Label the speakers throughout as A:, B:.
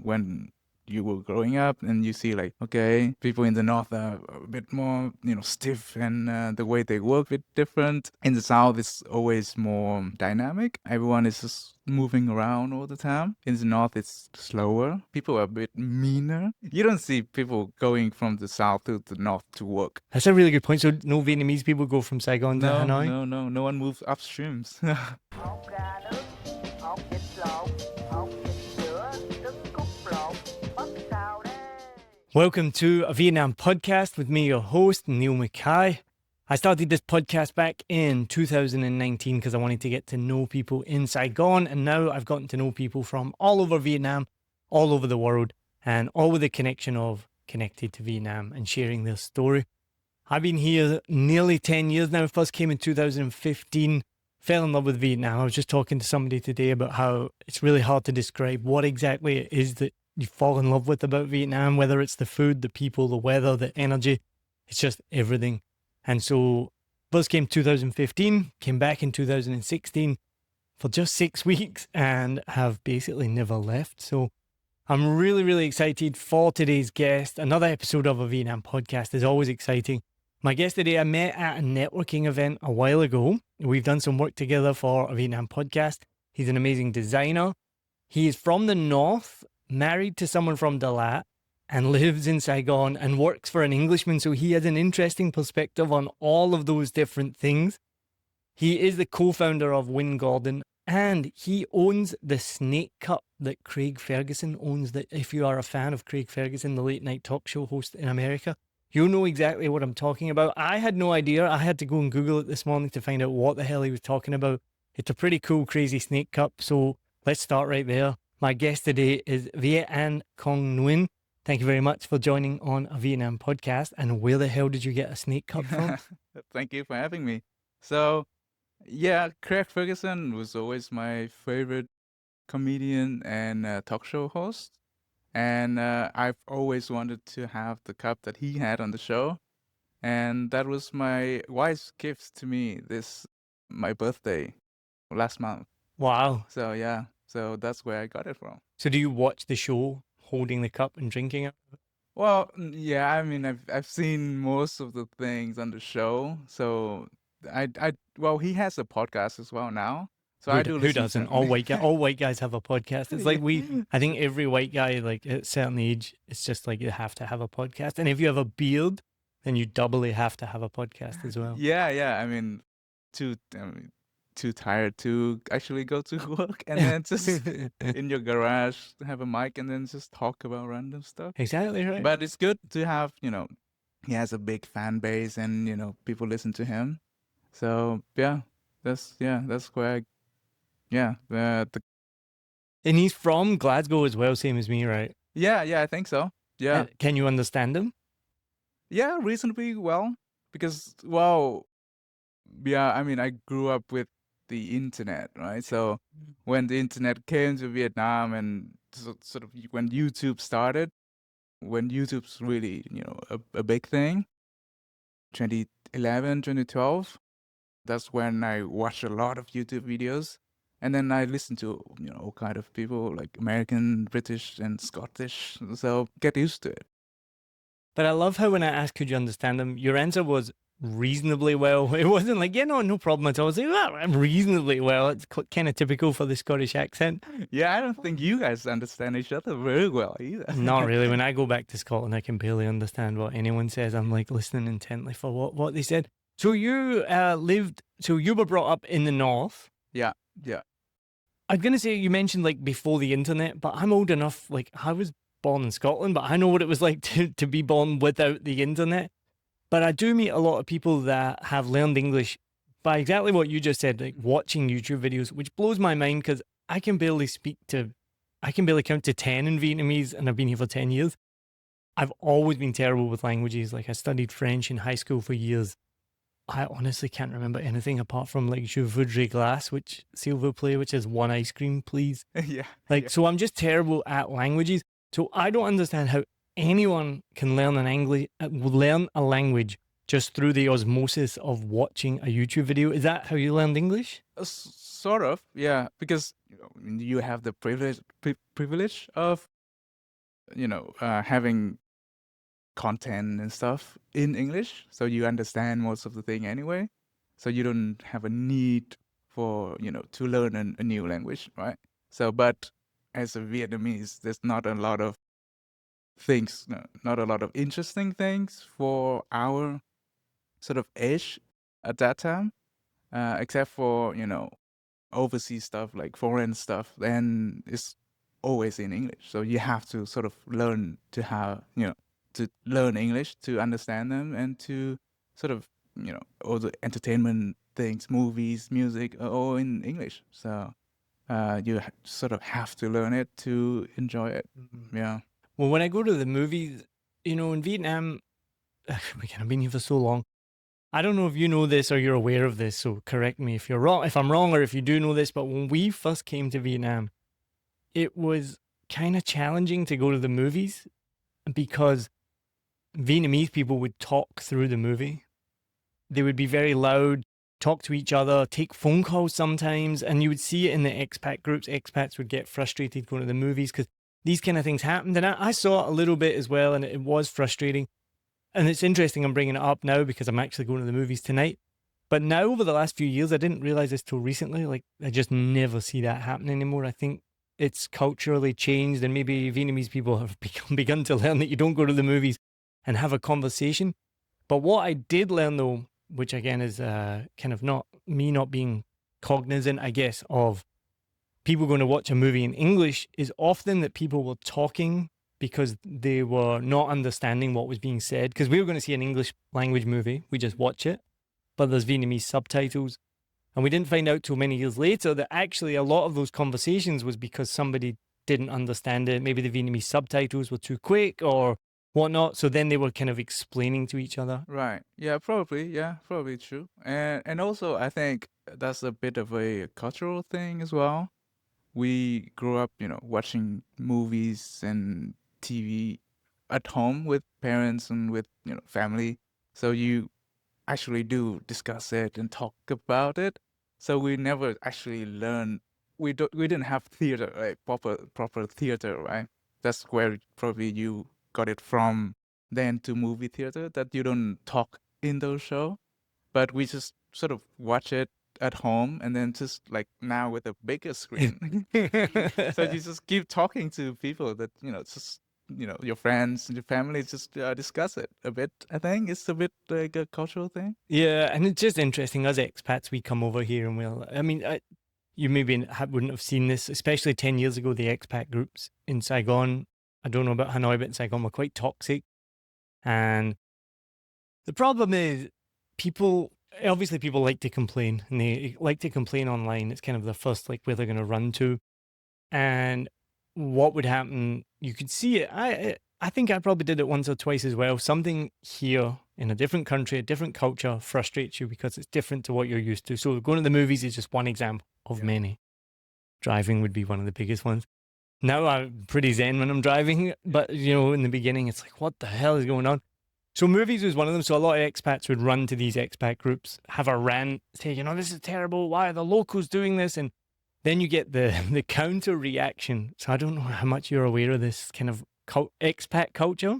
A: when you were growing up and you see like, okay, people in the north are a bit more, stiff and the way they work a bit different. In the south, it's always more dynamic. Everyone is just moving around all the time. In the north, it's slower. People are a bit meaner. You don't see people going from the south to the north to work.
B: That's a really good point. So no Vietnamese people go from Saigon to Hanoi?
A: No one moves upstreams.
B: Welcome to a Vietnam podcast with me, your host, Neil Mackay. I started this podcast back in 2019 because I wanted to get to know people in Saigon, and now I've gotten to know people from all over Vietnam, all over the world, and all with the connection of connected to Vietnam and sharing their story. I've been here nearly 10 years now. First came in 2015, fell in love with Vietnam. I was just talking to somebody today about how it's really hard to describe what exactly it is that you fall in love with about Vietnam, whether it's the food, the people, the weather, the energy. It's just everything. And so first came 2015, came back in 2016 for just 6 weeks and have basically never left. So I'm really, really excited for today's guest. Another episode of a Vietnam podcast is always exciting. My guest today, I met at a networking event a while ago. We've done some work together for a Vietnam podcast. He's an amazing designer. He is from the north, married to someone from Dalat, and lives in Saigon and works for an Englishman. So he has an interesting perspective on all of those different things. He is the co-founder of Win Gordon, and he owns the Snake Cup that Craig Ferguson owns. That if you are a fan of Craig Ferguson, the late night talk show host in America, you'll know exactly what I'm talking about. I had no idea. I had to go and Google it this morning to find out what the hell he was talking about. It's a pretty cool, crazy snake cup. So let's start right there. My guest today is Viet Anh Con Nguyen. Thank you very much for joining on a Vietnam podcast. And where the hell did you get a snake cup from?
A: Thank you for having me. So, yeah, Craig Ferguson was always my favorite comedian and talk show host. And I've always wanted to have the cup that he had on the show. And that was my wife's gift to me my birthday last month.
B: Wow.
A: So, yeah. So that's where I got it from.
B: So do you watch the show holding the cup and drinking it?
A: Well, yeah, I mean, I've seen most of the things on the show. So well, he has a podcast as well now. So I do
B: Who
A: listen
B: doesn't?
A: to
B: All white guys have a podcast. It's like I think every white guy, like at a certain age, it's just like you have to have a podcast. And if you have a beard, then you doubly have to have a podcast as well.
A: Yeah. I mean, too tired to actually go to work and then just in your garage have a mic and then just talk about random stuff.
B: Exactly right.
A: But it's good to have, he has a big fan base and, people listen to him. So that's where
B: and he's from Glasgow as well, same as me, right?
A: Yeah, I think so. Yeah.
B: Can you understand him?
A: Yeah, reasonably well. Because, well, yeah, I mean, I grew up with the internet, right? So when the internet came to Vietnam and sort of when YouTube started, when YouTube's really, a big thing, 2011, 2012, that's when I watched a lot of YouTube videos. And then I listened to, all kind of people like American, British, and Scottish. So get used to it.
B: But I love how when I asked, could you understand him? Your answer was reasonably well. It wasn't like, no problem at all. I was like, I'm reasonably well. It's kind of typical for the Scottish accent.
A: Yeah, I don't think you guys understand each other very well either.
B: Not really. When I go back to Scotland, I can barely understand what anyone says. I'm like listening intently for what they said. So you you were brought up in the north.
A: Yeah.
B: I'm going to say you mentioned like before the internet, but I'm old enough, like I was born in Scotland, but I know what it was like to be born without the internet. But I do meet a lot of people that have learned English by exactly what you just said, like watching YouTube videos, which blows my mind because I can barely count to 10 in Vietnamese, and I've been here for 10 years. I've always been terrible with languages. Like I studied French in high school for years. I honestly can't remember anything apart from like Je voudrais glace, which s'il vous plaît, which is one ice cream, please.
A: Yeah.
B: So I'm just terrible at languages. So I don't understand how anyone can learn a language just through the osmosis of watching a YouTube video. Is that how you learned English?
A: Sort of, yeah. Because you have the privilege of having content and stuff in English, so you understand most of the thing anyway. So you don't have a need for to learn a new language, right? So, but as a Vietnamese, there's not a lot of things, not a lot of interesting things for our sort of age at that time, except for overseas stuff like foreign stuff. Then it's always in English, so you have to sort of learn to have to learn English to understand them and to sort of all the entertainment things, movies, music are all in English. So you sort of have to learn it to enjoy it. Yeah.
B: Well, when I go to the movies, in Vietnam, again, I've been here for so long. I don't know if you know this or you're aware of this, so correct me if you're wrong, if I'm wrong, or if you do know this. But when we first came to Vietnam, it was kind of challenging to go to the movies because Vietnamese people would talk through the movie. They would be very loud, talk to each other, take phone calls sometimes, and you would see it in the expat groups. Expats would get frustrated going to the movies because these kind of things happened. And I saw it a little bit as well, and it was frustrating. And it's interesting I'm bringing it up now because I'm actually going to the movies tonight. But now, over the last few years, I didn't realize this till recently. Like, I just never see that happen anymore. I think it's culturally changed, and maybe Vietnamese people have begun to learn that you don't go to the movies and have a conversation. But what I did learn, though, which again is kind of not being cognizant, I guess, of people going to watch a movie in English, is often that people were talking because they were not understanding what was being said. Because we were going to see an English language movie, we just watch it, but there's Vietnamese subtitles. And we didn't find out till many years later that actually a lot of those conversations was because somebody didn't understand it. Maybe the Vietnamese subtitles were too quick or whatnot. So then they were kind of explaining to each other.
A: Right. Yeah, probably. Yeah, probably true. And also I think that's a bit of a cultural thing as well. We grew up, watching movies and TV at home with parents and with, family. So you actually do discuss it and talk about it. So we never actually learn. We didn't have theater, like proper theater, right? That's where probably you got it from. Then to movie theater, that you don't talk in those show, but we just sort of watch it at home, and then just like now with a bigger screen. So you just keep talking to people that just your friends and your family, just discuss it a bit. I think it's a bit like a cultural thing.
B: Yeah, and it's just interesting. As expats, we come over here and you maybe wouldn't have seen this, especially 10 years ago, the expat groups in Saigon. I don't know about Hanoi, but in Saigon were quite toxic. And the problem is people like to complain, and they like to complain online. It's kind of the first, like, where they're going to run to. And what would happen, you could see it. I think I probably did it once or twice as well. Something here in a different country, a different culture frustrates you because it's different to what you're used to. So going to the movies is just one example of many. Driving would be one of the biggest ones. Now I'm pretty zen when I'm driving, but in the beginning, it's like, what the hell is going on? So movies was one of them. So a lot of expats would run to these expat groups, have a rant, say, this is terrible. Why are the locals doing this? And then you get the counter reaction. So I don't know how much you're aware of this kind of expat culture.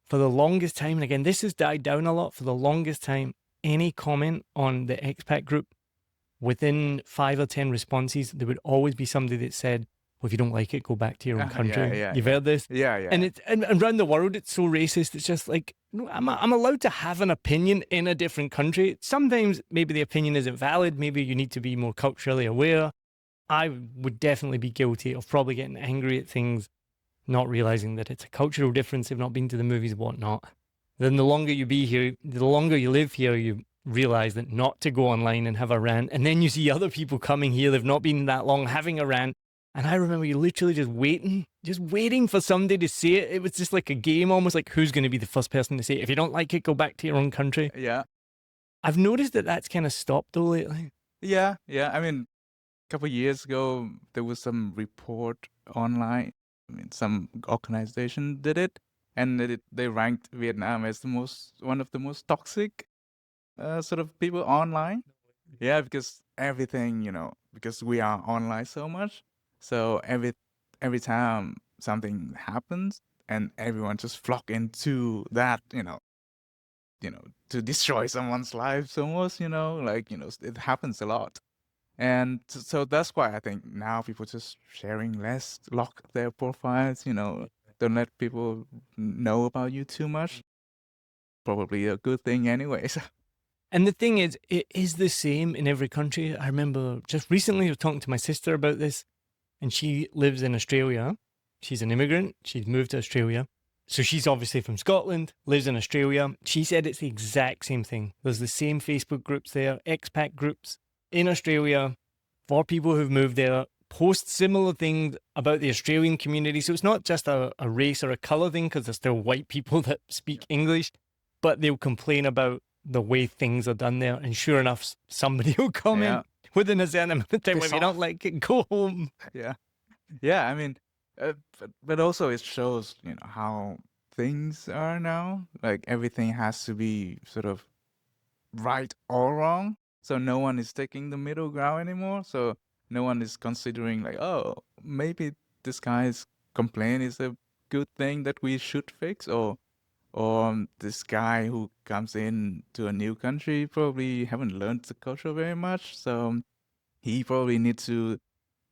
B: For the longest time, and again, this has died down a lot. For the longest time, any comment on the expat group, within 5 or 10 responses, there would always be somebody that said, well, if you don't like it, go back to your own country. You've heard this?
A: Yeah, yeah.
B: And around the world, it's so racist. It's just like, I'm allowed to have an opinion in a different country. Sometimes maybe the opinion isn't valid. Maybe you need to be more culturally aware. I would definitely be guilty of probably getting angry at things, not realizing that it's a cultural difference. They've not been to the movies, whatnot. Then the longer you be here, the longer you live here, you realize that not to go online and have a rant. And then you see other people coming here, they've not been that long, having a rant. And I remember you literally just waiting for somebody to say it. It was just like a game, almost like who's going to be the first person to say it. If you don't like it, go back to your own country.
A: Yeah.
B: I've noticed that that's kind of stopped though lately.
A: Yeah, yeah. I mean, a couple of years ago, there was some report online. I mean, some organization did it, and they ranked Vietnam as one of the most toxic sort of people online. Yeah, because everything, because we are online so much. So every time something happens and everyone just flock into that, to destroy someone's lives almost, like, it happens a lot. And so that's why I think now people just sharing less, lock their profiles, don't let people know about you too much. Probably a good thing anyways.
B: And the thing is, it is the same in every country. I remember just recently I was talking to my sister about this, and she lives in Australia. She's an immigrant. She's moved to Australia. So she's obviously from Scotland, lives in Australia. She said it's the exact same thing. There's the same Facebook groups there, expat groups in Australia for people who've moved there, post similar things about the Australian community. So it's not just a race or a colour thing, because there's still white people that speak English, but they'll complain about the way things are done there. And sure enough, somebody will comment within a certain amount of time, if you don't like it, go home.
A: Yeah. I mean, but also it shows, how things are now. Like everything has to be sort of right or wrong. So no one is taking the middle ground anymore. So no one is considering like, oh, maybe this guy's complaint is a good thing that we should fix, or this guy who comes in to a new country probably haven't learned the culture very much, so he probably needs to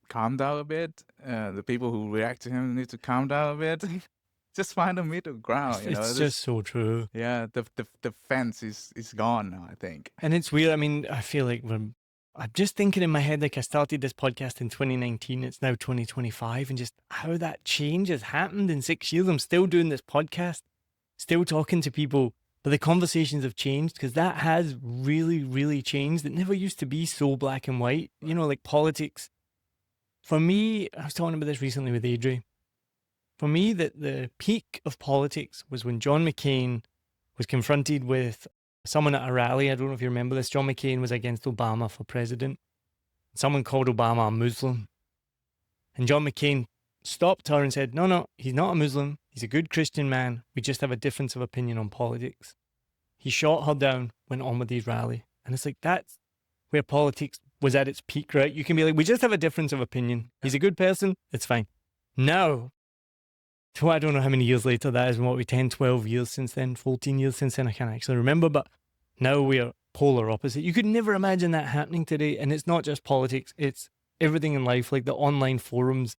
A: calm down a bit. The people who react to him need to calm down a bit. Just find a middle ground.
B: It's just so true.
A: Yeah, the fence is gone now, I think.
B: And it's weird. I mean, I feel like I'm just thinking in my head, like I started this podcast in 2019. It's now 2025, and just how that change has happened in 6 years. I'm still doing this podcast, still talking to people, but the conversations have changed, because that has really, really changed. It never used to be so black and white, like politics. For me, I was talking about this recently with Adri. For me, that the peak of politics was when John McCain was confronted with someone at a rally. I don't know if you remember this. John McCain was against Obama for president. Someone called Obama a Muslim. And John McCain stopped her and said, no, he's not a Muslim. He's a good Christian man. We just have a difference of opinion on politics. He shot her down, went on with his rally. And it's like, that's where politics was at its peak, right? You can be like, we just have a difference of opinion. He's a good person. It's fine. Now, so I don't know how many years later that is, what, 10, 12 years since then, 14 years since then, I can't actually remember, but now we are polar opposite. You could never imagine that happening today. And it's not just politics, it's everything in life, like the online forums.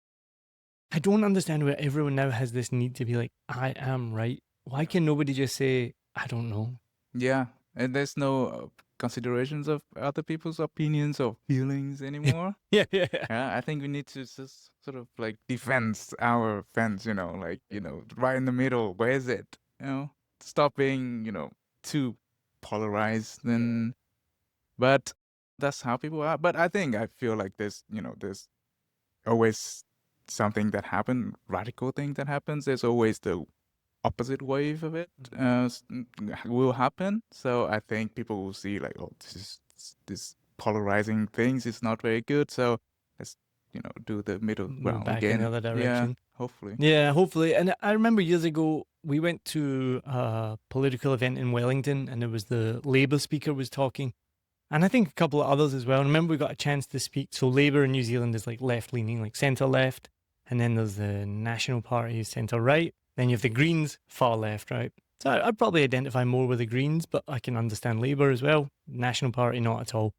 B: I don't understand why everyone now has this need to be like, I am right. Why can nobody just say, I don't know?
A: Yeah, and there's no considerations of other people's opinions or feelings anymore.
B: Yeah.
A: I think we need to just sort of like defend our fence, like, right in the middle. Where is it? Stop being, too polarized. But that's how people are. But I feel like there's always something that happened, radical thing that happens. There's always the opposite wave of it will happen. So I think people will see like, oh, this polarizing things is not very good. So let's do the middle ground
B: back
A: again.
B: in the other direction.
A: Yeah,
B: hopefully. And I remember years ago we went to a political event in Wellington, and there was the Labour speaker was talking, and I think a couple of others as well. I remember we got a chance to speak. So Labour in New Zealand is like left leaning, like centre left, and then there's the National Party, centre right. Then you have the Greens, far left, right? So I'd probably identify more with the Greens, but I can understand Labour as well. National Party, not at all.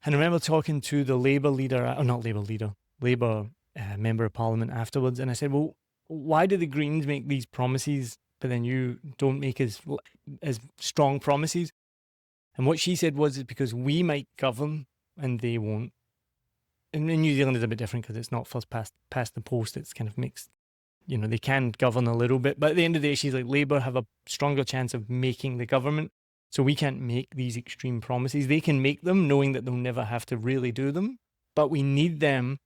B: And I remember talking to the Labour leader, Labour member of Parliament afterwards, and I said, well, why do the Greens make these promises, but then you don't make as strong promises? And what she said was, it's because we might govern and they won't. And in New Zealand, it's a bit different because it's not first past the post, it's kind of mixed. They can govern a little bit, but at the end of the day, she's like, Labour have a stronger chance of making the government. So we can't make these extreme promises. They can make them knowing that they'll never have to really do them, but we need them.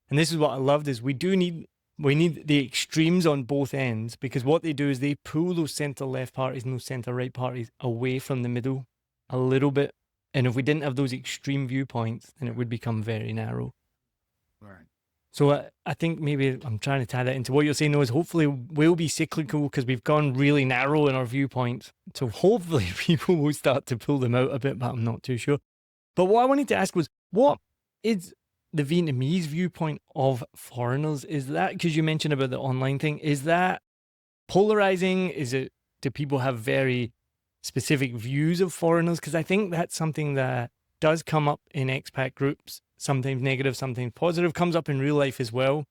B: And this is what I loved is we need the extremes on both ends, because what they do is they pull those centre-left parties and those centre-right parties away from the middle a little bit. And if we didn't have those extreme viewpoints, then it would become very narrow.
A: Right.
B: So I think maybe I'm trying to tie that into what you're saying, though, is hopefully we'll be cyclical because we've gone really narrow in our viewpoints. So hopefully people will start to pull them out a bit, but I'm not too sure. But what I wanted to ask was, what is the Vietnamese viewpoint of foreigners? Is that, because you mentioned about the online thing, is that polarizing? Do people have very specific views of foreigners? Because I think that's something that does come up in expat groups, sometimes negative, sometimes positive, comes up in real life as well.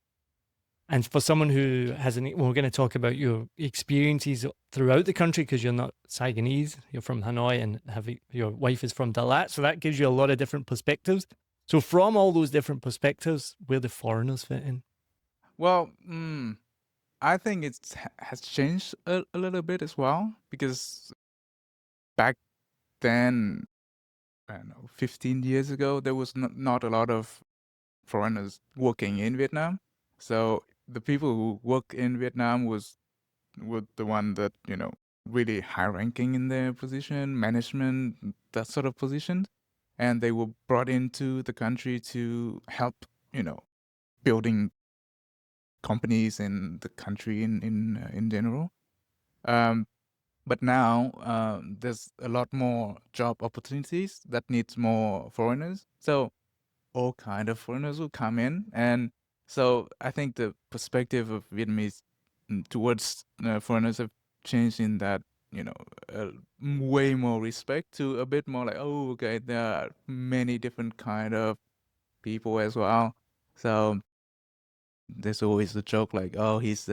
B: And for someone who hasn't, we're going to talk about your experiences throughout the country, because you're not Saigonese, you're from Hanoi, and your wife is from Dalat. So that gives you a lot of different perspectives. So from all those different perspectives, where do foreigners fit in?
A: Well, I think it has changed a little bit as well, because back then, I don't know, 15 years ago, there was not a lot of foreigners working in Vietnam. So the people who work in Vietnam were the one that, really high ranking in their position, management, that sort of position. And they were brought into the country to help, building companies in the country in general. But now there's a lot more job opportunities that needs more foreigners. So all kind of foreigners will come in, and so I think the perspective of Vietnamese towards foreigners have changed in that, way more respect to a bit more like, oh, okay, there are many different kind of people as well. So there's always a joke like, oh, he's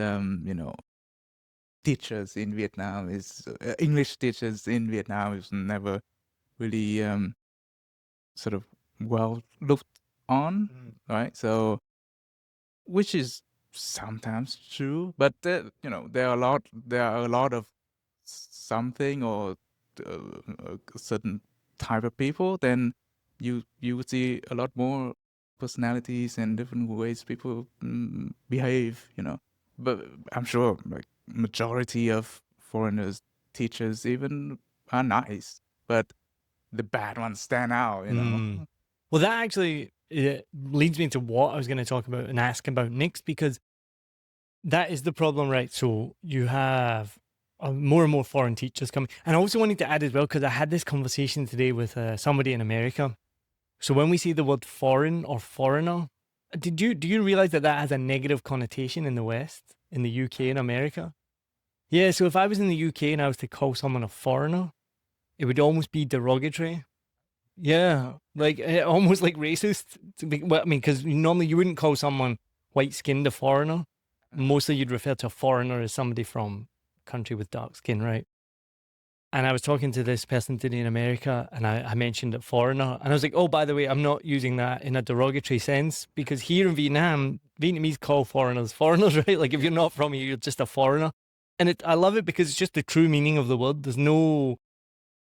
A: teachers in Vietnam is English teachers in Vietnam is never really sort of well looked on, right? So, which is sometimes true, but there are a lot of something or a certain type of people. Then you would see a lot more personalities and different ways people behave, But I'm sure like majority of foreigners teachers even are nice, but the bad ones stand out.
B: Well, that actually leads me to what I was going to talk about and ask about next, because that is the problem, right? So you have more and more foreign teachers coming. And I also wanted to add as well, because I had this conversation today with somebody in America. So when we say the word foreign or foreigner, do you realize that has a negative connotation in the West, in the UK and America? Yeah, so if I was in the UK and I was to call someone a foreigner, it would almost be derogatory. Yeah, like almost like racist. Well, I mean, because normally you wouldn't call someone white-skinned a foreigner. Mostly you'd refer to a foreigner as somebody from a country with dark skin, right? And I was talking to this person today in America, and I mentioned a foreigner, and I was like, oh, by the way, I'm not using that in a derogatory sense, because here in Vietnam, Vietnamese call foreigners foreigners, right? Like if you're not from here, you're just a foreigner. And I love it because it's just the true meaning of the word. There's no,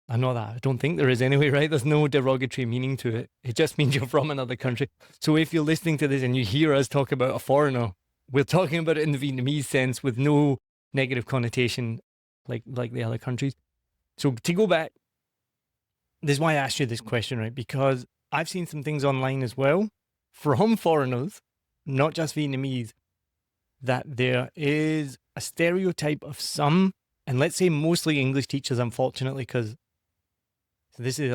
B: I know that, I don't think there is anyway, right? There's no derogatory meaning to it. It just means you're from another country. So if you're listening to this and you hear us talk about a foreigner, we're talking about it in the Vietnamese sense with no negative connotation like the other countries. So to go back, this is why I asked you this question, right? Because I've seen some things online as well from foreigners, not just Vietnamese, that there is a stereotype of some, and let's say mostly English teachers, unfortunately, because this is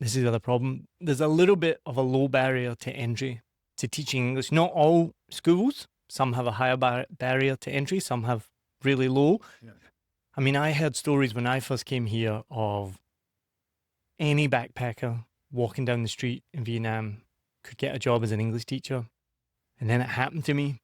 B: the other problem. There's a little bit of a low barrier to entry to teaching English. Not all schools. Some have a higher barrier to entry. Some have really low. Yeah. I mean, I heard stories when I first came here of any backpacker walking down the street in Vietnam could get a job as an English teacher. And then it happened to me.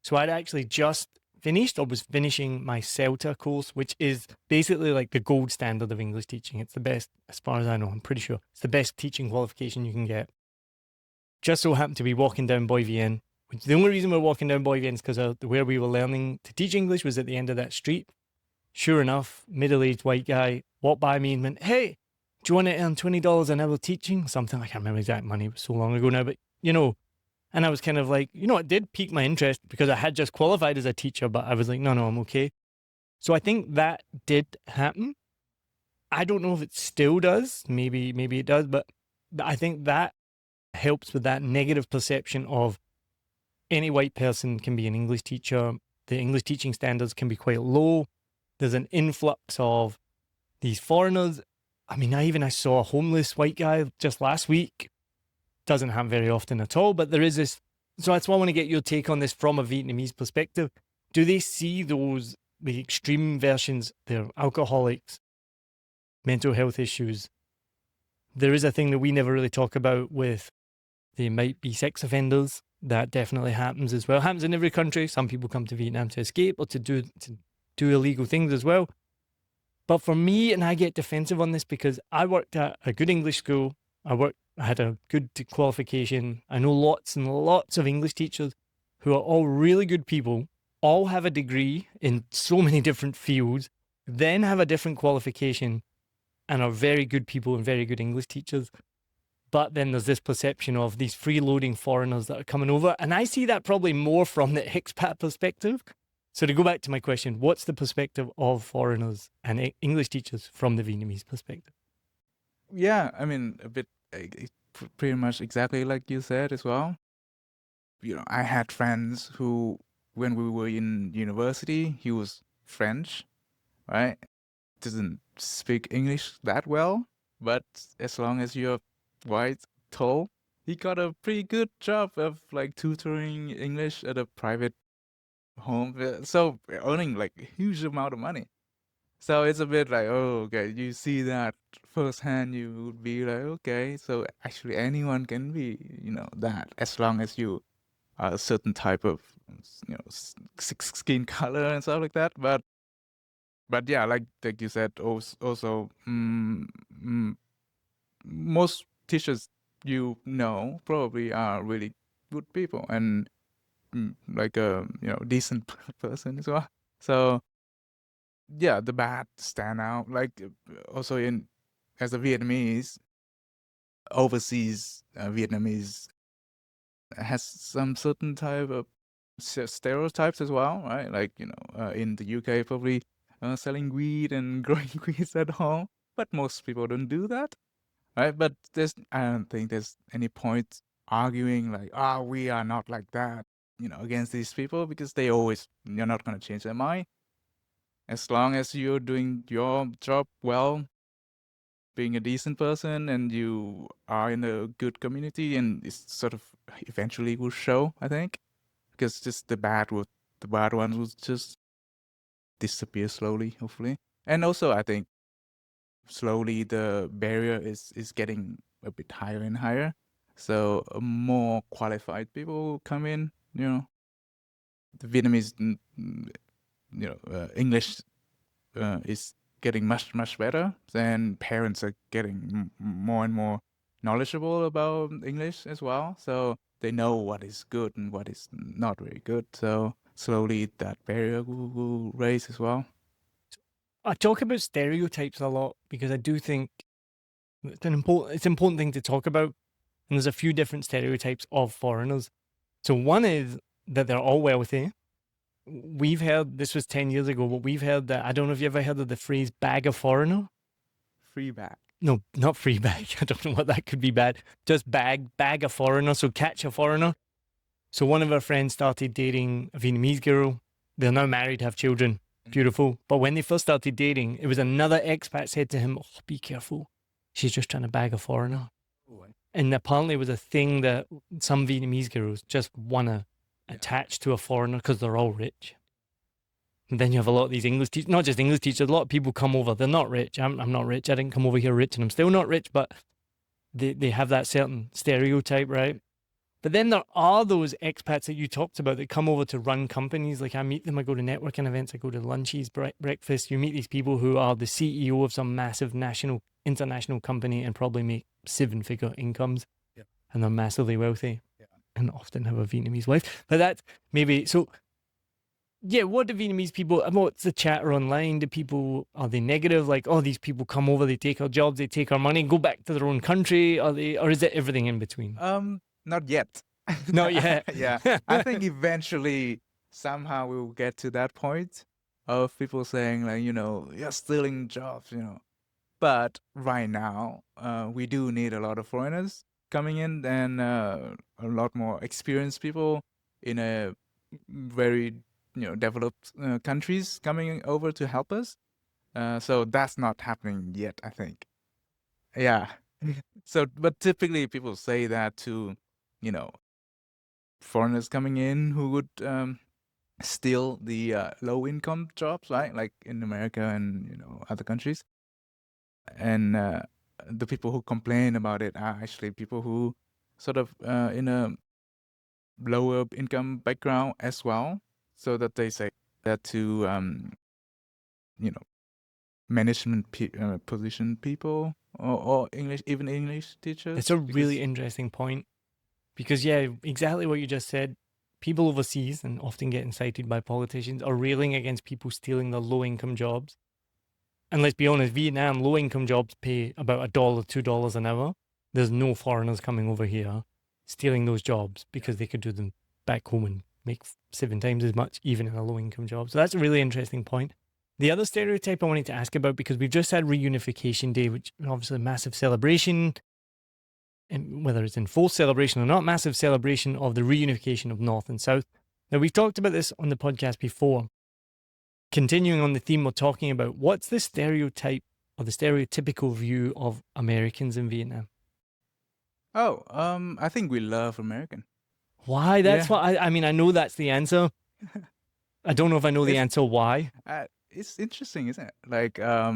B: So I'd actually just finished or was finishing my CELTA course, which is basically like the gold standard of English teaching. It's the best, as far as I know, I'm pretty sure. It's the best teaching qualification you can get. Just so happened to be walking down Boy Vienne, which the only reason we're walking down Boy Vienne is because where we were learning to teach English was at the end of that street. Sure enough, middle-aged white guy walked by me and went, hey, do you want to earn $20 an hour teaching? Something, I can't remember exact money, it was so long ago now, but and I was kind of like, it did pique my interest because I had just qualified as a teacher, but I was like, no, I'm okay. So I think that did happen. I don't know if it still does. Maybe it does, but I think that helps with that negative perception of any white person can be an English teacher. The English teaching standards can be quite low. There's an influx of these foreigners. I mean, I saw a homeless white guy just last week doesn't happen very often at all, but there is this. So that's why I want to get your take on this from a Vietnamese perspective. Do they see the extreme versions? They're alcoholics, mental health issues. There is a thing that we never really talk about with they might be sex offenders. That definitely happens as well. It happens in every country. Some people come to Vietnam to escape or to do illegal things as well. But for me, and I get defensive on this because I worked at a good English school. I had a good qualification. I know lots and lots of English teachers who are all really good people, all have a degree in so many different fields, then have a different qualification and are very good people and very good English teachers. But then there's this perception of these freeloading foreigners that are coming over. And I see that probably more from the expat perspective. So to go back to my question, what's the perspective of foreigners and English teachers from the Vietnamese perspective?
A: Yeah, I mean, a bit pretty much exactly like you said as well. I had friends who, when we were in university, he was French, right? Doesn't speak English that well, but as long as you're white, tall, he got a pretty good job of like tutoring English at a private home. So earning like a huge amount of money. So it's a bit like, oh, okay, you see that firsthand, you would be like, okay, so actually anyone can be, that as long as you are a certain type of, skin color and stuff like that. But yeah, like you said, also, most teachers probably are really good people and like a decent person as well. So yeah, the bad stand out. Like also as a Vietnamese, overseas Vietnamese has some certain type of stereotypes as well, right? Like in the UK probably selling weed and growing weeds at home, but most people don't do that, right? But I don't think there's any point arguing like, we are not like that, against these people because you're not gonna change their mind. As long as you're doing your job well, being a decent person, and you are in a good community, and it's sort of eventually will show, I think, because just the bad ones will just disappear slowly, hopefully. And also, I think slowly the barrier is getting a bit higher and higher. So more qualified people come in. The Vietnamese, English is getting much better. Then parents are getting more and more knowledgeable about English as well. So they know what is good and what is not very good. So slowly that barrier will raise as well.
B: I talk about stereotypes a lot because I do think it's an important thing to talk about. And there's a few different stereotypes of foreigners. So one is that they're all wealthy. We've heard, this was 10 years ago, but we've heard that, I don't know if you ever heard of the phrase bag a foreigner.
A: Free bag.
B: No, not free bag. I don't know what that could be bad. Just bag a foreigner. So catch a foreigner. So one of our friends started dating a Vietnamese girl. They're now married, have children. Beautiful. But when they first started dating, it was another expat said to him, be careful. She's just trying to bag a foreigner. And apparently it was a thing that some Vietnamese girls just want to attach to a foreigner because they're all rich. And then you have a lot of these English teachers, not just English teachers, a lot of people come over, they're not rich. I'm not rich. I didn't come over here rich and I'm still not rich, but they have that certain stereotype, right? But then there are those expats that you talked about that come over to run companies. Like I meet them, I go to networking events, I go to lunches, breakfast. You meet these people who are the CEO of some massive international company and probably make 7-figure incomes. Yeah. And they're massively wealthy. Yeah. And often have a Vietnamese wife. But that's maybe, so yeah, what do Vietnamese people, what's the chatter online? Are they negative? Like, these people come over, they take our jobs, they take our money, go back to their own country? Or is it everything in between?
A: Not yet.
B: Not yet.
A: Yeah. I think eventually somehow we will get to that point of people saying like, you're stealing jobs, But right now, we do need a lot of foreigners coming in and a lot more experienced people in a very, developed countries coming over to help us. So that's not happening yet, I think. Yeah. So, but typically people say that to, you know, foreigners coming in who would steal the low income jobs, right? Like in America and, you know, other countries. And the people who complain about it are actually people who sort of in a lower income background as well. So that they say that to, you know, management position people or English, even English teachers.
B: It's a
A: because-
B: really interesting point because, yeah, exactly what you just said. People overseas, and often get incited by politicians, are railing against people stealing the low-income jobs. And let's be honest, Vietnam, low-income jobs pay about $1, $2 an hour. There's no foreigners coming over here stealing those jobs because they could do them back home and make 7 times as much, even in a low-income job. So that's a really interesting point. The other stereotype I wanted to ask about, because we've just had Reunification Day, which is obviously a massive celebration, and whether it's in full celebration or not, massive celebration of the reunification of North and South. Now, we've talked about this on the podcast before. Continuing on the theme we're talking about, what's the stereotype or the stereotypical view of Americans in Vietnam?
A: Oh, I think we love American.
B: Why? That's
A: Yeah.
B: what I mean, I know that's the answer. I don't know if I know the answer why.
A: It's interesting, isn't it? Like, a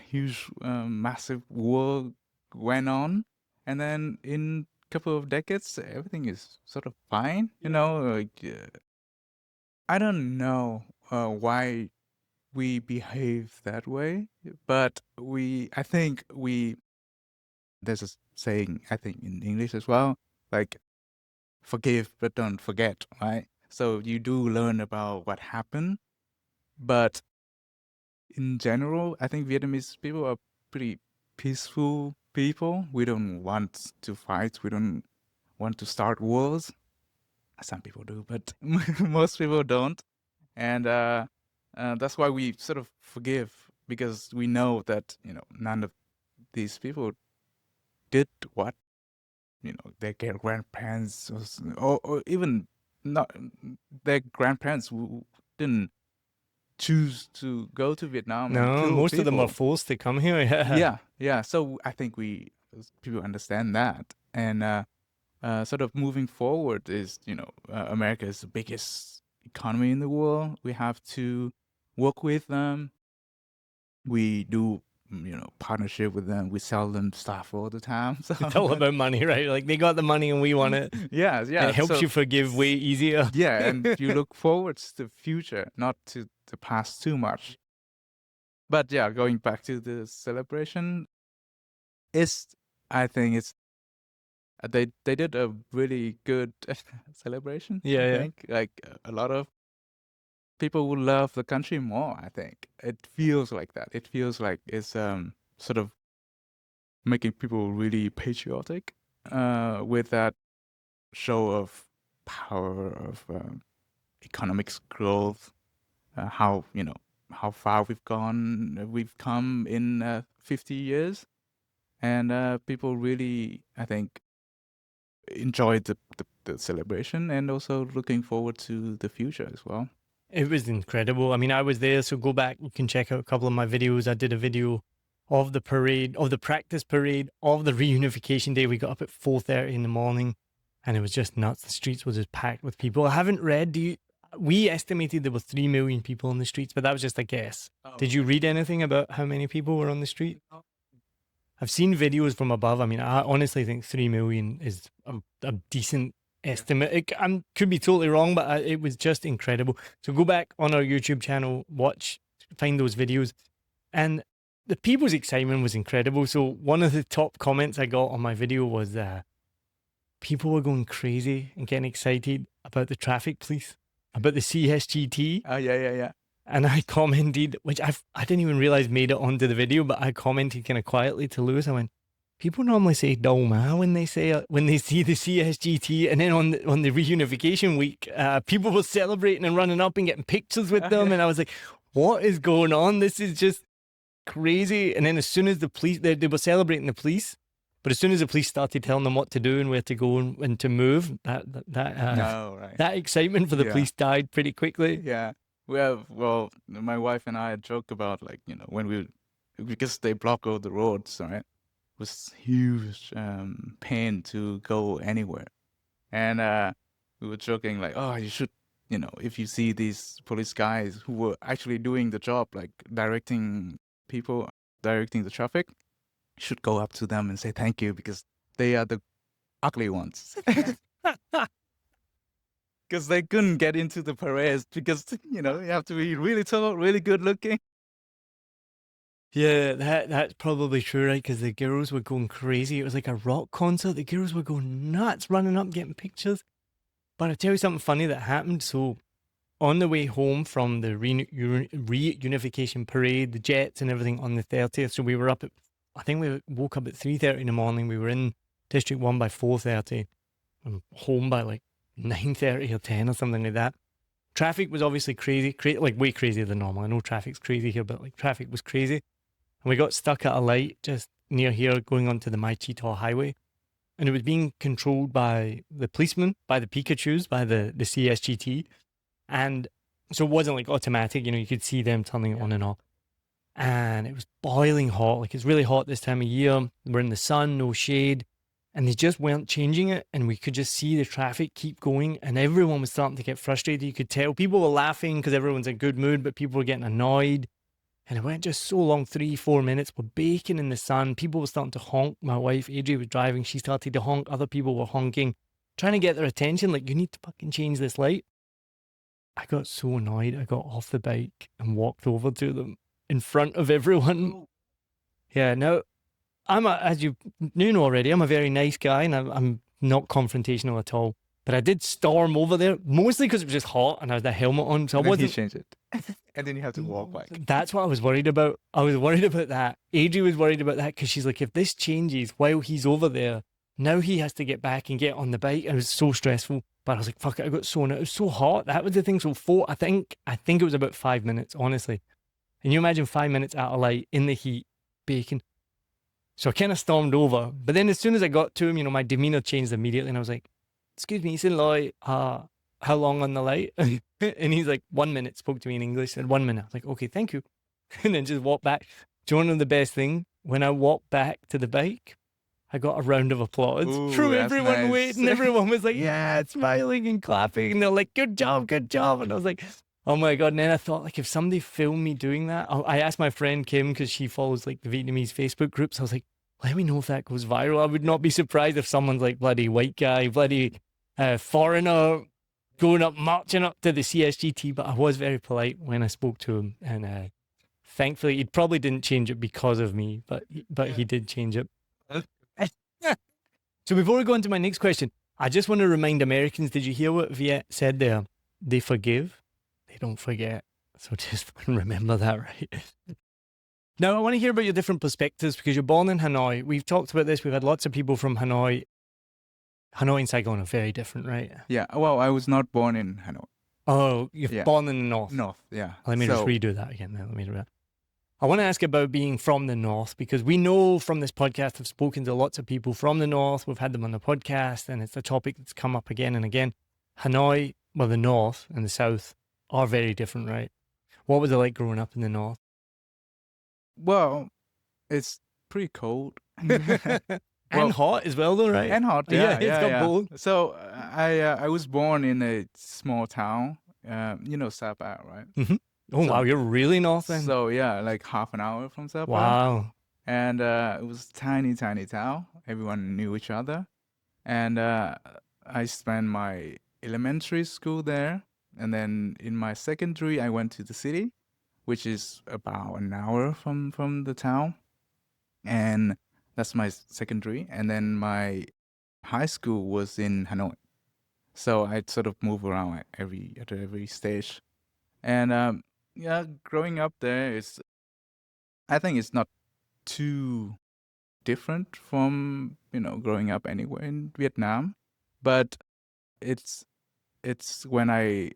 A: huge, massive war went on, and then in a couple of decades, everything is sort of fine. You know, like, I don't know why we behave that way, but I think there's a saying, I think in English as well, like, forgive but don't forget, right? So you do learn about what happened, but in general, I think Vietnamese people are pretty peaceful people. We don't want to fight. We don't want to start wars. Some people do, but most people don't. And that's why we sort of forgive, because we know that, you know, none of these people did what, you know, their grandparents or even not their grandparents who didn't choose to go to Vietnam and
B: No,
A: kill
B: most of them are
A: people.
B: forced to come here.
A: Yeah. So I think people understand that, and sort of moving forward is, you know, America is the biggest economy in the world. We have to work with them. We do, you know, partnership with them. We sell them stuff all the time. So
B: It's all about money, right? Like, they got the money and we want it.
A: yeah.
B: And it helps
A: So
B: you forgive way easier.
A: yeah, and you look forward to the future, not to the past too much. But yeah, going back to the celebration, I think it's they did a really good celebration. I
B: Yeah.
A: think like a lot of people will love the country more. I think it feels like that. It feels like it's sort of making people really patriotic with that show of power of economics growth, how, you know, how far we've come in 50 years, and people really, I think, enjoyed the celebration, and also looking forward to the future as well.
B: It was incredible. I mean, I was there, so go back. You can check out a couple of my videos. I did a video of the parade, of the practice parade, of the reunification day. We got up at 4:30 in the morning, and it was just nuts. The streets were just packed with people. I haven't read. We estimated there were 3 million people on the streets, but that was just a guess. Did you read anything about how many people were on the street? I've seen videos from above. I mean, I honestly think 3 million is a decent estimate. It could be totally wrong, but it was just incredible. So go back on our YouTube channel, find those videos. And the people's excitement was incredible. So one of the top comments I got on my video was people were going crazy and getting excited about the traffic police, about the CSGT.
A: Oh, yeah.
B: And I commented, which I didn't even realize made it onto the video, but I commented kind of quietly to Lewis. I went, people normally say "Dol Ma" when they see the CSGT, and then on the reunification week, people were celebrating and running up and getting pictures with them, and I was like, what is going on? This is just crazy. And then as soon as the police, they were celebrating the police, but as soon as the police started telling them what to do and where to go and to move, that excitement for the police died pretty quickly.
A: Yeah. Well, my wife and I joke about, like, you know, because they block all the roads, right? was huge pain to go anywhere. And we were joking like, oh, you should, if you see these police guys who were actually doing the job, like directing people, directing the traffic, you should go up to them and say thank you because they are the ugly ones. Because they couldn't get into the parades because, you have to be really tall, really good looking.
B: Yeah, that's probably true, right? Because the girls were going crazy. It was like a rock concert. The girls were going nuts, running up, getting pictures. But I'll tell you something funny that happened. So on the way home from the reunification parade, the jets and everything on the 30th, so we were up at, I think we woke up at 3:30 in the morning. We were in District 1 by 4:30 and home by like 9:30 or 10 or something like that. Traffic was obviously crazy, like way crazier than normal. I know traffic's crazy here, but like traffic was crazy. And we got stuck at a light just near here going onto the Mai Chi To highway. And it was being controlled by the policemen, by the Pikachus, by the CSGT. And so it wasn't like automatic, you could see them turning it on and off. And it was boiling hot. Like it's really hot this time of year. We're in the sun, no shade. And they just weren't changing it. And we could just see the traffic keep going. And everyone was starting to get frustrated. You could tell people were laughing because everyone's in a good mood, but people were getting annoyed. And it went just so long, 3-4 minutes. We're baking in the sun. People were starting to honk. My wife, Adri, was driving. She started to honk. Other people were honking, trying to get their attention. Like, you need to fucking change this light. I got so annoyed. I got off the bike and walked over to them in front of everyone. Yeah, now, as you knew already, I'm a very nice guy and I'm not confrontational at all. But I did storm over there, mostly because it was just hot and I had the helmet on. So
A: And
B: I
A: then
B: wasn't.
A: he changed it. And then you have to walk back.
B: That's what I was worried about. I was worried about that. Adri was worried about that because she's like, if this changes while he's over there, now he has to get back and get on the bike. And it was so stressful. But I was like, fuck it, I got so, it was so hot. That was the thing. So I think it was about 5 minutes, honestly. And you imagine 5 minutes at a light in the heat, baking. So I kind of stormed over. But then as soon as I got to him, my demeanor changed immediately. And I was like, excuse me, Sin-Loy, how long on the light? And he's like, 1 minute, spoke to me in English, said 1 minute. I was like, okay, thank you. And then just walked back. Do you know the best thing? When I walked back to the bike, I got a round of applause from everyone
A: nice.
B: waiting. Everyone was like, yeah, smiling and clapping. And they're like, good job, good job. And I was like, oh my God. And then I thought, like, if somebody filmed me doing that, I asked my friend Kim, because she follows like the Vietnamese Facebook groups. I was like, let me know if that goes viral. I would not be surprised if someone's like bloody white guy, bloody foreigner going up, marching up to the CSGT. But I was very polite when I spoke to him. And thankfully, he probably didn't change it because of me, but he did change it. So before we go on to my next question, I just want to remind Americans, did you hear what Viet said there? They forgive, they don't forget. So just remember that, right? Now, I want to hear about your different perspectives because you're born in Hanoi. We've talked about this. We've had lots of people from Hanoi. Hanoi and Saigon are very different, right?
A: Yeah, well, I was not born in Hanoi.
B: Oh, you're born in the north.
A: North, yeah.
B: Let me just redo that again. Let me do that. I want to ask about being from the north because we know from this podcast, I've spoken to lots of people from the north. We've had them on the podcast and it's a topic that's come up again and again. Hanoi, well, the north and the south are very different, right? What was it like growing up in the north?
A: Well, it's pretty cold.
B: And hot as well, though, right?
A: And hot, yeah.
B: It's got both.
A: So I was born in a small town, Sapa, right?
B: Mm-hmm. Oh, wow, you're really north then?
A: So, yeah, like half an hour from Sapa.
B: Wow.
A: And it was tiny town. Everyone knew each other. And I spent my elementary school there. And then in my secondary, I went to the city, which is about an hour from the town. And that's my secondary. And then my high school was in Hanoi. So I sort of move around at every stage. And growing up there I think it's not too different from, growing up anywhere in Vietnam. But it's when I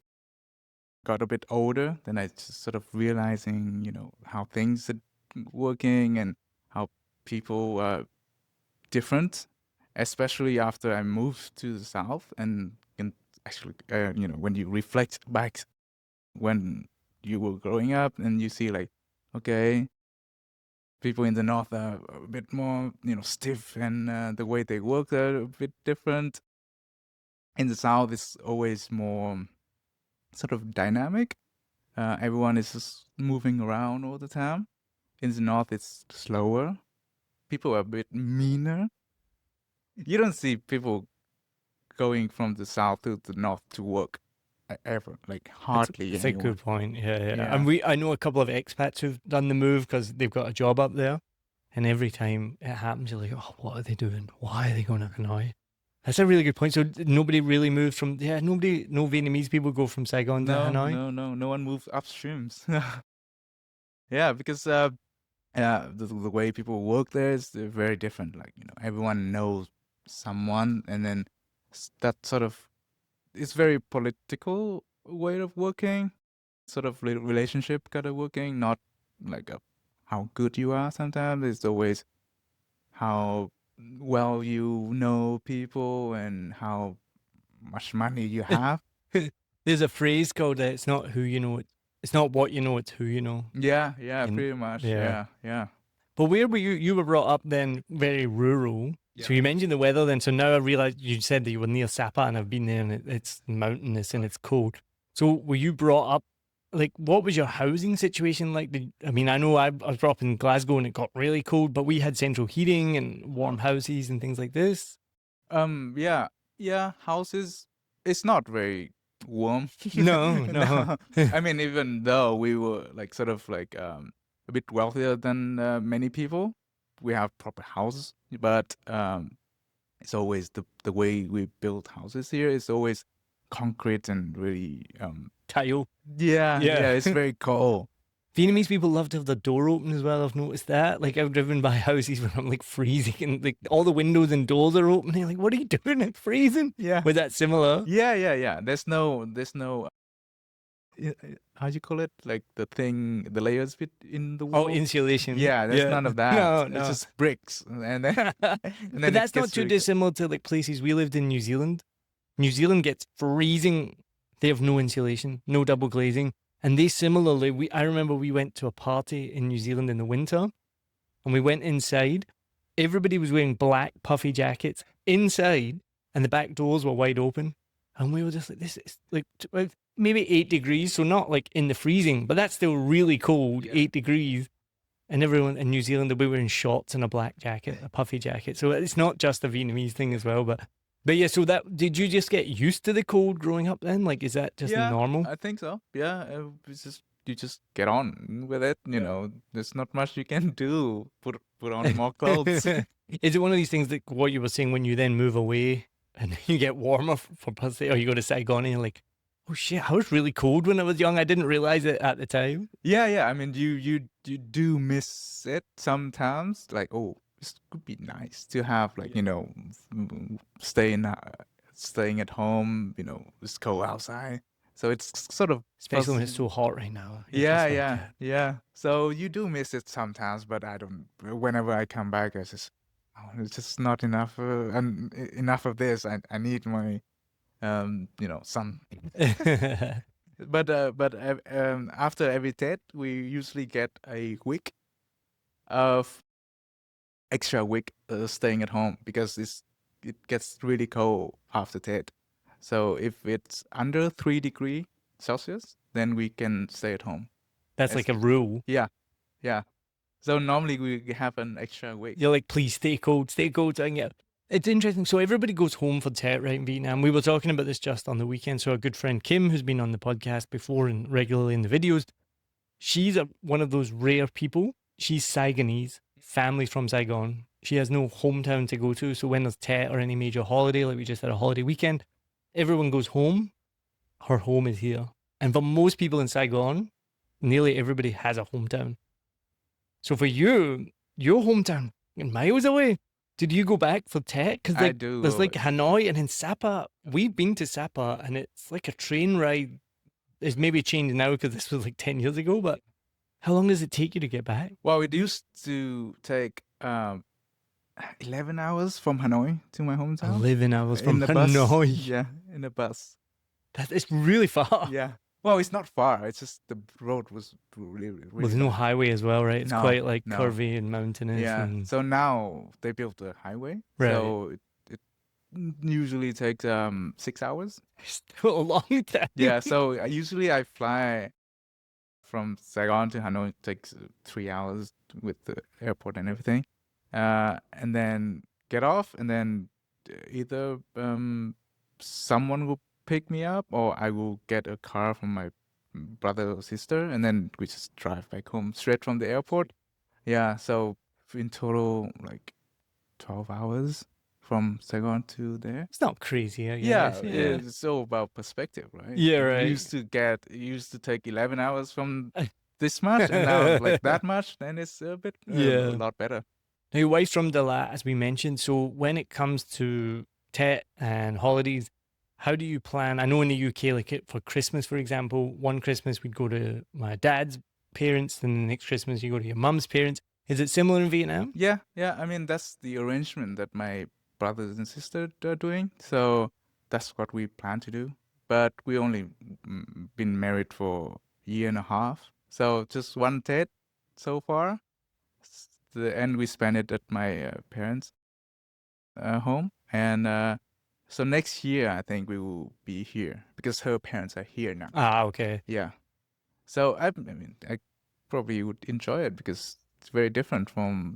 A: got a bit older, then I just sort of realizing, how things are working and how people are different, especially after I moved to the South and actually, when you reflect back when you were growing up and you see like, okay, People in the north are a bit more, stiff, and the way they work are a bit different. In the south, it's always more sort of dynamic. Everyone is just moving around all the time. In the north, it's slower. People are a bit meaner. You don't see people going from the south to the north to work ever, like hardly
B: It's a
A: anyone.
B: good point. Yeah.
A: Yeah.
B: And I know a couple of expats who've done the move because they've got a job up there. And every time it happens, you're like, oh, what are they doing? Why are they going to Hanoi? That's a really good point. So nobody really moved from, no Vietnamese people go from Saigon to Hanoi?
A: No one moves upstreams. Yeah, because the way people work there is very different. Like, everyone knows someone, and then that sort of, it's very political way of working, sort of relationship kind of working, not like how good you are sometimes. It's always how well you know people and how much money you have.
B: There's a phrase called it's not who you know, it's not what you know, it's who you know.
A: Yeah,
B: And-
A: pretty much.
B: yeah.
A: Yeah.
B: But where were you? You were brought up then very rural. So you mentioned the weather then. So now I realize you said that you were near Sapa, and I've been there, and it's mountainous and it's cold. So were you brought up, like, what was your housing situation like? I know I was brought up in Glasgow and it got really cold, but we had central heating and warm houses and things like this.
A: Yeah, houses, it's not very warm.
B: No.
A: I mean, even though we were like sort of like a bit wealthier than many people, we have proper houses, but it's always the way we build houses here is always concrete and really
B: Tile.
A: yeah, it's very cold.
B: Vietnamese people love to have the door open as well. I've noticed that. Like, I've driven by houses where I'm like freezing and like all the windows and doors are open. And you're like, what are you doing? It's freezing.
A: Yeah.
B: Was that similar?
A: Yeah. There's no how do you call it? Like the layers bit in the wall.
B: Oh, insulation.
A: Yeah, there's none of that.
B: No.
A: It's just bricks, and then
B: But that's not too dissimilar to like places we lived in New Zealand. New Zealand gets freezing. They have no insulation, no double glazing. And they similarly, I remember we went to a party in New Zealand in the winter, and we went inside. Everybody was wearing black puffy jackets inside, and the back doors were wide open. And we were just like, this is like maybe 8 degrees, so not like in the freezing, but that's still really cold, 8 degrees. And everyone in New Zealand, they were wearing shorts and a black jacket, a puffy jacket. So it's not just a Vietnamese thing as well, but yeah, so did you just get used to the cold growing up then? Like, is that just normal?
A: I think so. Yeah, you just get on with it. There's not much you can do. Put on more clothes.
B: Is it one of these things that what you were saying when you then move away and you get warmer for birthday, or you go to Saigon and you're like, oh shit, I was really cold when I was young. I didn't realize it at the time.
A: Yeah. I mean, you do miss it sometimes. Like, oh, this could be nice to have, like, staying at home. It's cold outside, so it's sort of
B: especially when it's so hot right now.
A: Yeah. So you do miss it sometimes, but I don't. Whenever I come back, it's just not enough, and enough of this. I need my sun. But after every TED, we usually get a week of extra week staying at home, because it gets really cold after TED. So if it's under 3 degrees Celsius, then we can stay at home.
B: That's like a rule.
A: Yeah. So normally we have an extra week.
B: You're like, please stay cold. So I can get. It's interesting. So everybody goes home for TED, right, in Vietnam. We were talking about this just on the weekend. So our good friend Kim, who's been on the podcast before and regularly in the videos, she's one of those rare people. She's Saigonese, family from Saigon. She has no hometown to go to. So when there's TED or any major holiday, like we just had a holiday weekend, everyone goes home. Her home is here. And for most people in Saigon, nearly everybody has a hometown. So for you, your hometown, miles away. Did you go back for TED? Because
A: I do.
B: There's like Hanoi and then Sapa. We've been to Sapa and it's like a train ride. It's maybe changed now because this was like 10 years ago, but how long does it take you to get back?
A: Well, it used to take 11 hours from Hanoi to my hometown.
B: 11 hours from
A: in the
B: Hanoi.
A: Bus. Yeah, in a bus.
B: It's really far.
A: Yeah. Well, it's not far. It's just the road was really,
B: Well,
A: really
B: there's no
A: bad.
B: highway as well, right? It's
A: No,
B: quite like
A: no.
B: curvy and mountainous.
A: Yeah.
B: And
A: So now they built a highway.
B: right.
A: So it usually takes 6 hours.
B: Still a long time.
A: Yeah. So usually I fly from Saigon to Hanoi. It takes 3 hours with the airport and everything. And then get off, and then either someone will pick me up, or I will get a car from my brother or sister, and then we just drive back home straight from the airport. Yeah, so in total, like 12 hours from Saigon to there.
B: It's not crazy, I
A: Yeah,
B: guess.
A: it's all about perspective, right?
B: Yeah,
A: It
B: right.
A: used to take 11 hours from this much, and now like that much, then it's a bit
B: Yeah.
A: a lot better.
B: Now, your wife's from Dalat, as we mentioned. So when it comes to Tet and holidays, how do you plan? I know in the UK, like for Christmas, for example, one Christmas we'd go to my dad's parents, and the next Christmas you go to your mum's parents. Is it similar in Vietnam?
A: Yeah, yeah. I mean, that's the arrangement that my brothers and sisters are doing. So that's what we plan to do. But we only been married for a year and a half. So just one Tet so far. And we spend it at my parents' home. And so next year, I think we will be here because her parents are here now.
B: Ah, okay.
A: Yeah. So I mean, I probably would enjoy it because it's very different from,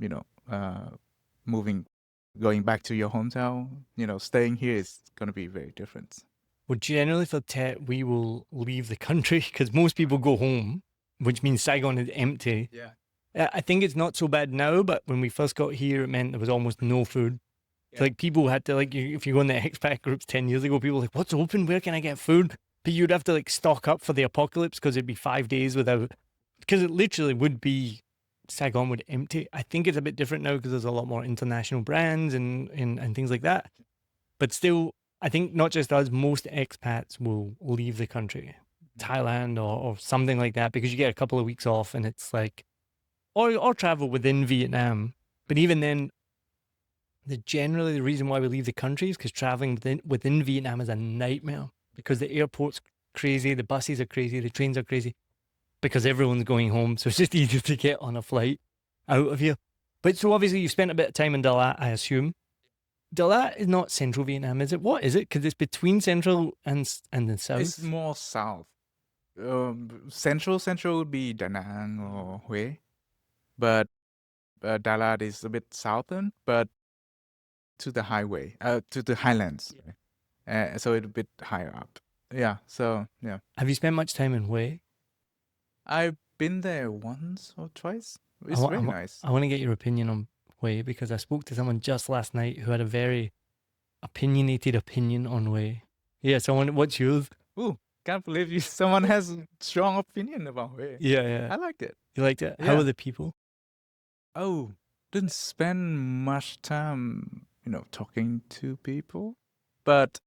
A: going back to your hometown. Staying here is going to be very different.
B: Well, generally for Tet, we will leave the country because most people go home, which means Saigon is empty.
A: Yeah.
B: I think it's not so bad now, but when we first got here, it meant there was almost no food.
A: Yeah.
B: Like people had to if you go in the expat groups 10 years ago, people were like, what's open? Where can I get food? But you'd have to stock up for the apocalypse because it'd be 5 days because it literally would be, Saigon would empty. I think it's a bit different now because there's a lot more international brands and things like that. But still, I think not just us, most expats will leave the country, Thailand or something like that, because you get a couple of weeks off and it's or travel within Vietnam. But even then, generally the reason why we leave the country is because traveling within Vietnam is a nightmare because the airport's crazy, the buses are crazy, the trains are crazy because everyone's going home. So it's just easier to get on a flight out of here. But so obviously you spent a bit of time in Dalat, I assume. Dalat is not central Vietnam, is it? What is it? Because it's between central and the south.
A: It's more south. Central would be Da Nang or Hue, but Dalat is a bit southern, but to the highway, to the highlands. So it's a bit higher up. Yeah. So yeah.
B: Have you spent much time in Hue?
A: I've been there once or twice. It's very nice.
B: I want to get your opinion on Hue because I spoke to someone just last night who had a very opinionated opinion on Hue. Yeah. So what's yours?
A: Ooh, can't believe someone has a strong opinion about Hue.
B: Yeah.
A: I liked it.
B: You liked it?
A: Yeah.
B: How are the people?
A: Oh, didn't spend much time, talking to people, but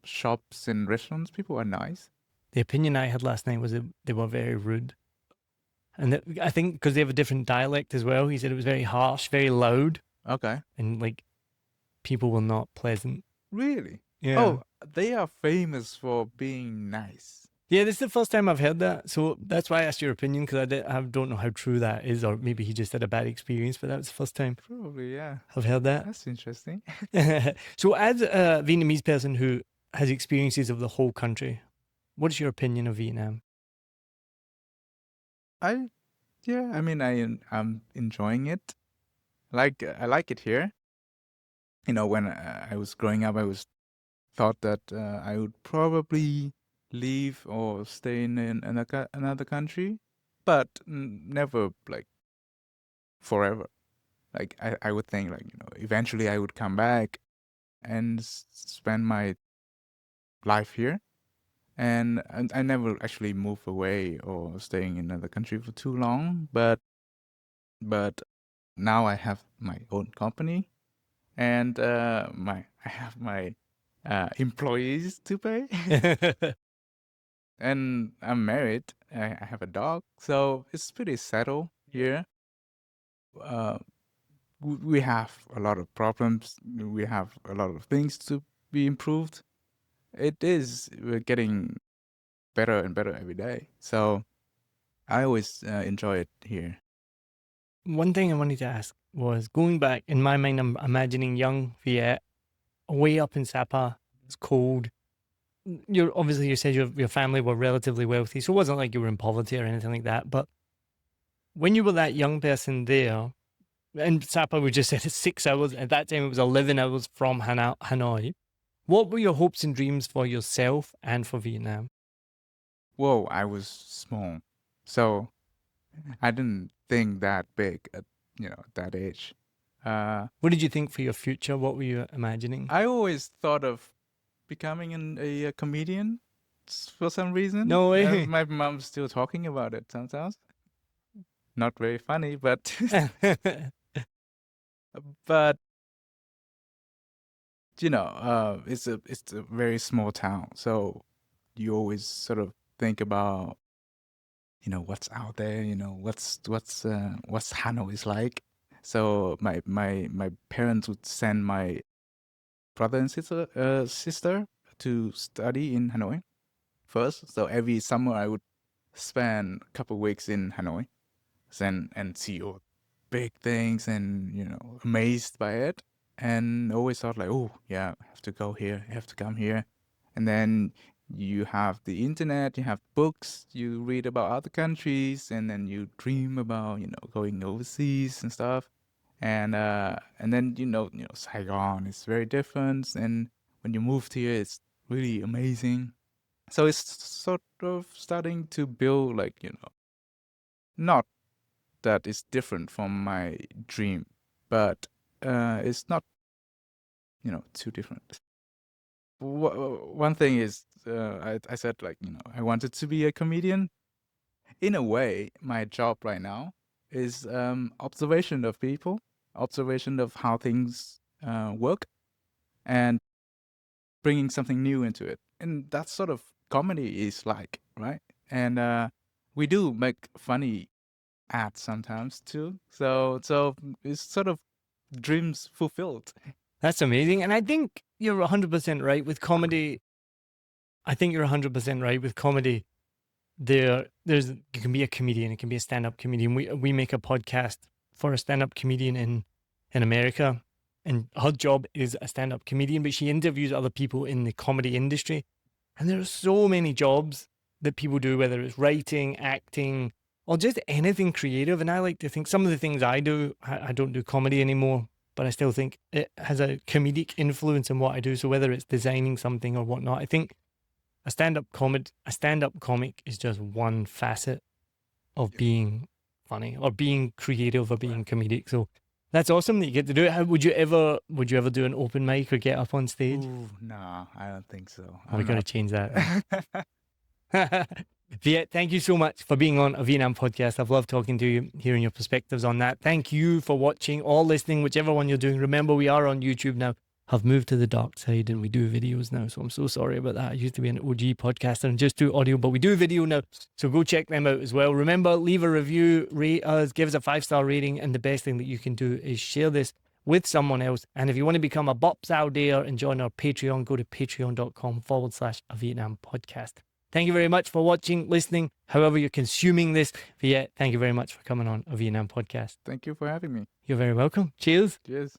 A: shops and restaurants, people are nice.
B: The opinion I had last night was that they were very rude. And I think because they have a different dialect as well, he said it was very harsh, very loud.
A: Okay.
B: And people were not pleasant.
A: Really?
B: Yeah.
A: Oh, they are famous for being nice.
B: Yeah, this is the first time I've heard that. So that's why I asked your opinion because I don't know how true that is, or maybe he just had a bad experience, but that was the first time.
A: Probably, yeah.
B: I've heard that.
A: That's interesting.
B: So as a Vietnamese person who has experiences of the whole country, what's your opinion of Vietnam?
A: I'm enjoying it. I like it here. When I was growing up, I thought that I would probably leave or stay in another country, but never forever. I would think eventually I would come back and spend my life here. And I never actually move away or staying in another country for too long. But now I have my own company, and I have my employees to pay. And I'm married. I have a dog, so it's pretty settled here. We have a lot of problems. We have a lot of things to be improved. We're getting better and better every day. So I always enjoy it here.
B: One thing I wanted to ask was, going back, in my mind, I'm imagining young Viet way up in Sapa. It's cold. You said your family were relatively wealthy, so it wasn't like you were in poverty or anything like that. But when you were that young person there, and Sapa, we just said it's 6 hours. At that time, it was 11 hours from Hanoi. What were your hopes and dreams for yourself and for Vietnam?
A: Whoa, I was small, so I didn't think that big at that age.
B: What did you think for your future? What were you imagining?
A: I always thought of becoming a comedian for some reason.
B: No way.
A: My mom's still talking about it sometimes. Not very funny, but but it's a very small town, so you always sort of think about what's out there, what's Hanoi is like. So my parents would send my brother and sister to study in Hanoi first. So every summer I would spend a couple of weeks in Hanoi, and see all big things, and amazed by it, and always thought like, oh yeah, I have to go here, I have to come here. And then you have the internet, you have books, you read about other countries, and then you dream about going overseas and stuff. And then Saigon is very different, and when you moved here, it's really amazing. So it's sort of starting to build like not that it's different from my dream, but it's not too different. One thing is, I said like I wanted to be a comedian. In a way, my job right now is observation of people, observation of how things work, and bringing something new into it. And that's sort of comedy is like, right? And we do make funny ads sometimes too. So it's sort of dreams fulfilled.
B: That's amazing. And I think you're 100% right with comedy. I think you're 100% right with comedy. You can be a comedian, it can be a stand-up comedian. We make a podcast for a stand-up comedian in America, and her job is a stand-up comedian, but she interviews other people in the comedy industry. And there are so many jobs that people do, whether it's writing, acting, or just anything creative. And I like to think some of the things I do, I don't do comedy anymore, but I still think it has a comedic influence in what I do. So whether it's designing something or whatnot, I think a stand-up comic is just one facet of being funny or being creative or being comedic. So that's awesome that you get to do it. Would you ever do an open mic or get up on stage?
A: Ooh, no, I don't think so.
B: We're going to change that. Viet, thank you so much for being on a Vietnam podcast. I've loved talking to you, hearing your perspectives on that. Thank you for watching or listening, whichever one you're doing. Remember, we are on YouTube now. I've moved to the dark side and we do videos now, so I'm so sorry about that. I used to be an OG podcaster and just do audio, but we do video now, so go check them out as well. Remember, leave a review, rate us, give us a 5-star rating, and the best thing that you can do is share this with someone else. And if you want to become a Bops out there and join our Patreon, go to patreon.com/a Vietnam podcast. Thank you very much for watching, listening, however you're consuming this. Viet, thank you very much for coming on a Vietnam podcast.
A: Thank you for having me.
B: You're very welcome. Cheers.
A: Cheers.